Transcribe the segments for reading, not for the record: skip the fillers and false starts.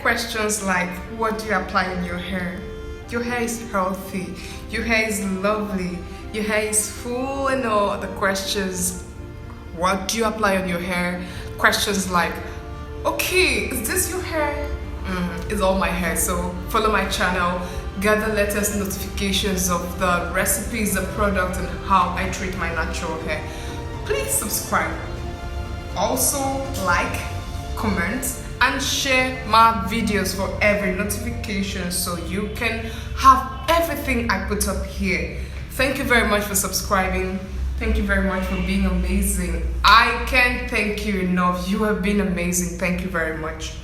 questions like, what do you apply on your hair? Your hair is healthy, your hair is lovely, your hair is full and all the questions. What do you apply on your hair? Questions like, okay, is this your hair? It's all my hair. So follow my channel, get the latest notifications of the recipes, the product, and how I treat my natural hair. Please subscribe. Also like, comment, and share my videos for every notification so you can have everything I put up here. Thank you very much for subscribing. Thank you very much for being amazing. I can't thank you enough. You have been amazing. Thank you very much.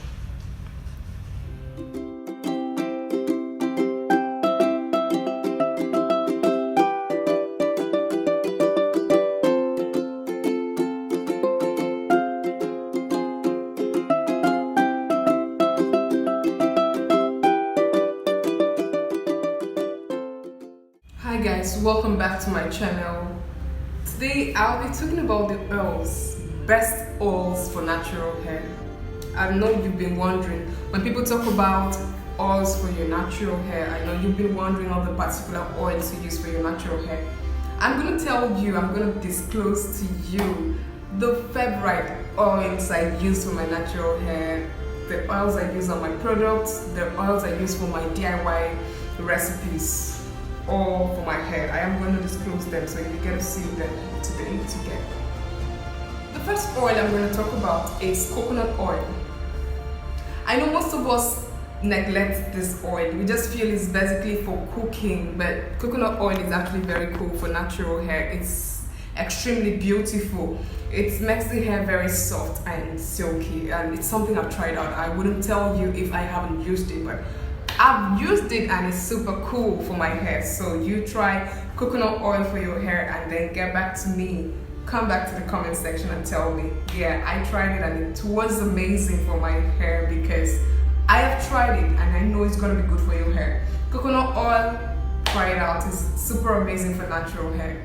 Hi guys, welcome back to my channel. Today I'll be talking about the oils, best oils for natural hair. I know you've been wondering, when people talk about oils for your natural hair, I know you've been wondering all the particular oils to use for your natural hair. I'm going to tell you, I'm going to disclose to you the favorite oils I use for my natural hair, the oils I use on my products, the oils I use for my DIY recipes, or for my hair. I am going to disclose them so you get to see them today together. The first oil I'm going to talk about is coconut oil. I know most of us neglect this oil. We just feel it's basically for cooking, but coconut oil is actually very cool for natural hair. It's extremely beautiful. It makes the hair very soft and silky, and it's something I've tried out. I wouldn't tell you if I haven't used it, but I've used it and it's super cool for my hair. So you try coconut oil for your hair and then get back to me. Come back to the comment section and tell me, yeah, I tried it and it was amazing for my hair, because I have tried it and I know it's going to be good for your hair. Coconut oil, try it out. It's super amazing for natural hair.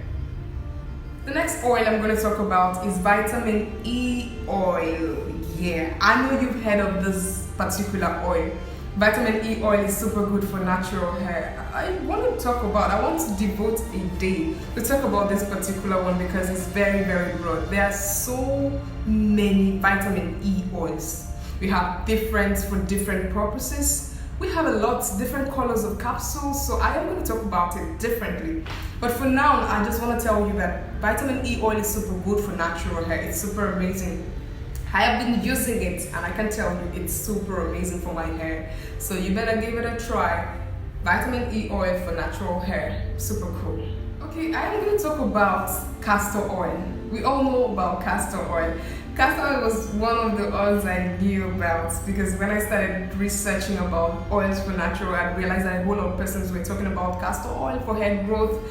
The next oil I'm going to talk about is vitamin E oil. Yeah, I know you've heard of this particular oil. Vitamin E oil is super good for natural hair. I want to devote a day to talk about this particular one because it's very, very broad. There are so many vitamin E oils. We have different for different purposes. We have a lot different colors of capsules, so I am going to talk about it differently. But for now, I just want to tell you that vitamin E oil is super good for natural hair. It's super amazing. I have been using it and I can tell you it's super amazing for my hair. So you better give it a try. Vitamin E oil for natural hair, super cool. Okay, I am going to talk about castor oil. We all know about castor oil. Castor oil was one of the oils I knew about because when I started researching about oils for natural hair, I realized that a whole lot of persons were talking about castor oil for hair growth,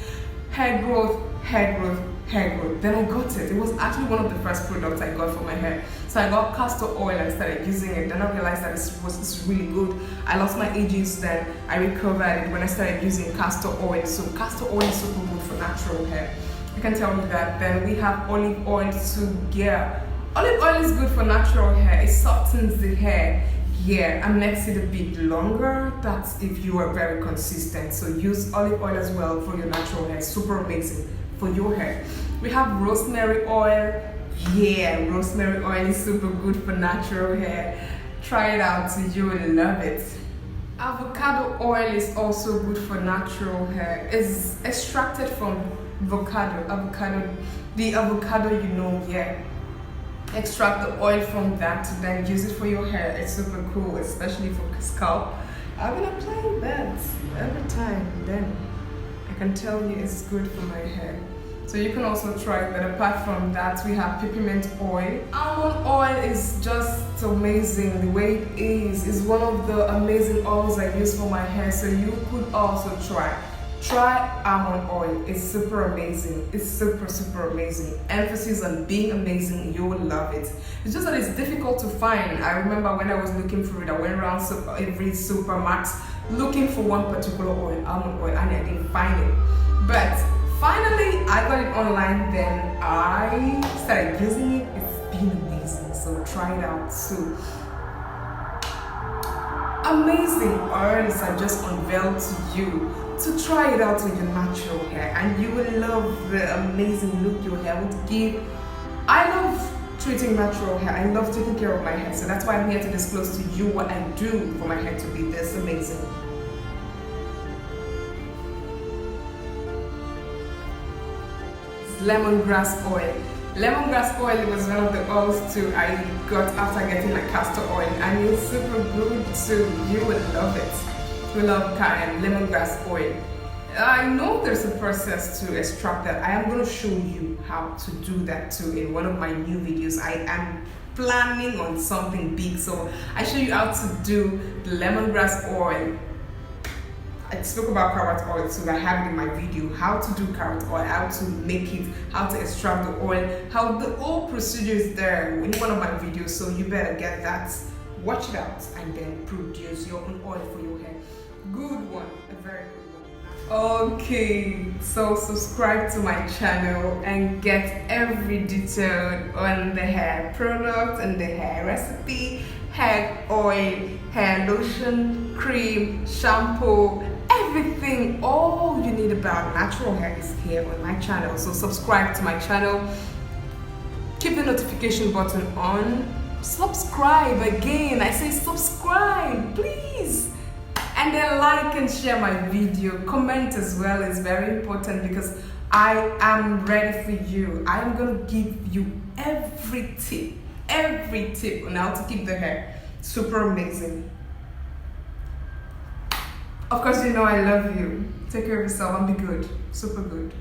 hair growth, hair growth, hair growth. Then I got it. It was actually one of the first products I got for my hair. So I got castor oil and started using it. Then I realized that it's really good. I lost my ages, then I recovered it when I started using castor oil. So castor oil is super good for natural hair. I can tell you that. Then we have olive oil too. Yeah, olive oil is good for natural hair. It softens the hair. Yeah, and makes it a bit longer. That's if you are very consistent. So use olive oil as well for your natural hair. Super amazing for your hair. We have rosemary oil. Yeah, rosemary oil is super good for natural hair. Try it out, you will love it. Avocado oil is also good for natural hair. It's extracted from the avocado, you know, yeah. Extract the oil from that, then use it for your hair. It's super cool, especially for scalp. I've been applying that every time, then I can tell you it's good for my hair. So you can also try that. Apart from that, we have peppermint oil. Almond oil is just amazing. The way it is one of the amazing oils I use for my hair. So you could also try almond oil. It's super amazing. It's super amazing. Emphasis on being amazing. You will love it. It's just that it's difficult to find. I remember when I was looking for it, I went around every supermarket looking for one particular oil, almond oil, and I didn't find it. But finally, I got it online, then I started using it. It's been amazing, so try it out. So amazing oils I just unveiled to you to try it out with your natural hair, and you will love the amazing look your hair would give. I love treating natural hair. I love taking care of my hair, so that's why I'm here to disclose to you what I do for my hair to be this amazing. Lemongrass oil. Lemongrass oil was one of the oils too I got after getting my castor oil, and it's super good too. You will love it. You love lemongrass oil. I know there's a process to extract that. I am going to show you how to do that too in one of my new videos. I am planning on something big, so I show you how to do the lemongrass oil. I spoke about carrot oil too. I have it in my video, how to do carrot oil, how to make it, how to extract the oil, how the whole procedure is there in one of my videos, so you better get that, watch it out, and then produce your own oil for your hair. Good one, a very good one. Okay, so subscribe to my channel and get every detail on the hair product and the hair recipe, hair oil, hair lotion, cream, shampoo, everything. All you need about natural hair is here on my channel. So subscribe to my channel, keep the notification button on, subscribe again. I say subscribe, please. And then like and share my video. Comment as well is very important, because I am ready for you. I am going to give you every tip on how to keep the hair super amazing. Of course, you know I love you. Take care of yourself and be good. Super good.